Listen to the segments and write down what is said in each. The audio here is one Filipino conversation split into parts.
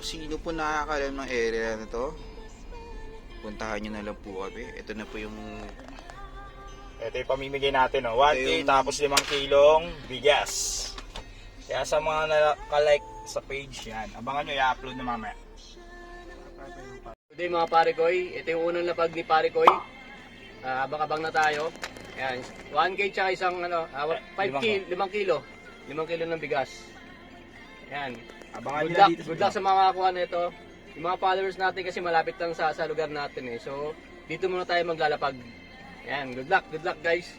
sino po nakakalam ng area na to, puntahan nyo na lang po kami. Ito na po yung Ito yung pamimigay natin, no? 1K Ito yung- tapos 5 kilong bigas. Kaya sa mga naka-like sa page yan, abangan nyo, i-upload na mamaya. Today mga pare koy, ito yung unang lapag ni pare koy. Abang-abang na tayo. Ayan, 1K tsaka isang 5 kilo. 5 kilo ng bigas. Ayan. Abangan Good nyo na luck, dito. good luck sa mga kakuha na ito. Yung mga followers natin kasi malapit lang sa lugar natin eh. So, dito muna tayo maglalapag. Ayan, good luck guys.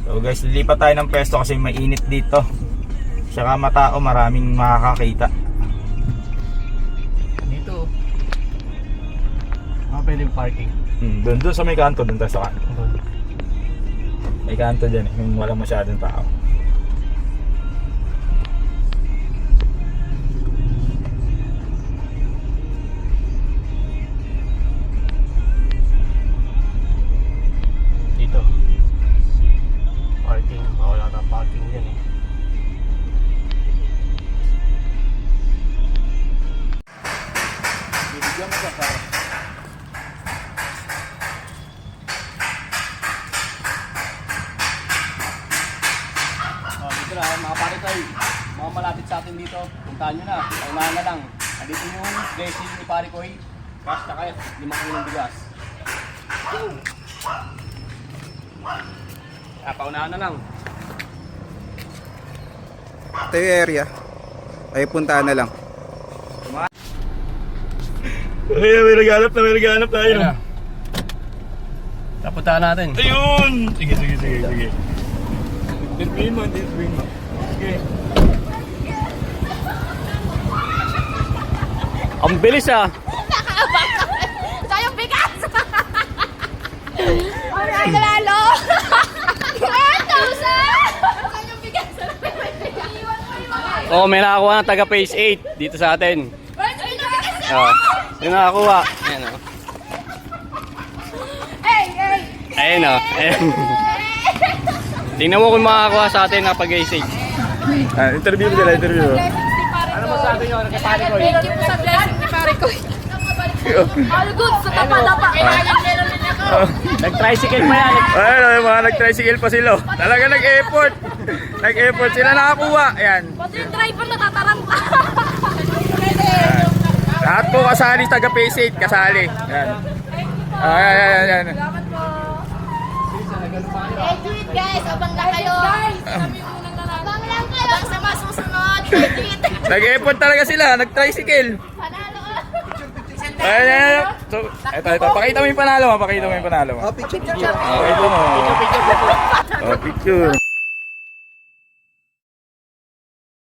So guys, lilipat tayo ng pwesto kasi mainit dito. Tsaka matao, maraming makakakita. Dito. Pwedeng parking. Doon sa may kanto, doon tayo sa kanto. May kanto dyan eh, yung walang masyadong tao. Dito. Parking. Wala na parking dyan eh. Bibigyan mo ka. Dito na, mga pare tayo. Mga malapit sa atin dito. Puntahan nyo na. Paunahan na lang. Andito yung blessing ni pare Koy. Cash na kayo. 5 kilo ng bigas. Paunahan na lang. ito yung area. Ay, puntahan na lang. Ay, may naghanap tayo. Ayun na. Tapuntahan natin. Ayun! Sige. Interviewin mo. Sige. Ang bilis ah! Sayang bigas! Alright, lalo! 1,000! Sayang bigas! Oh, may nakakuha ng taga Phase 8 dito sa atin. Oh, yung nakakuha. Ayan oh. Hey! Ayun oh. Ayan. Tingnan mo kung makakakuha sa atin na pag-Phase 8. Interview mo sila, interview mo. Ano masabi nyo kay pare ko? Thank you po sa blessing ni pare ko. All good sa tapa-tapa. Meron din ako. Nag-tricycle pa yan. Ayun, yung mga nag-tricycle pa sila. Talaga nag-effort. Nag-effort sila nakakuha. Ayan. Pati yung driver natataranta. Lahat po kasali taga Phase 8, kasali. Ayan. Ayan. Salamat po. Edit guys, abang lang kayo. Abang lang kayo. Abang sa mas susunod. Edit. Nag-effort talaga sila, nag-tricycle. Panalo. Ayan. So, ito. Pakita mo yung panalo mo. Oh, picture. Pakita mo. Oh, picture.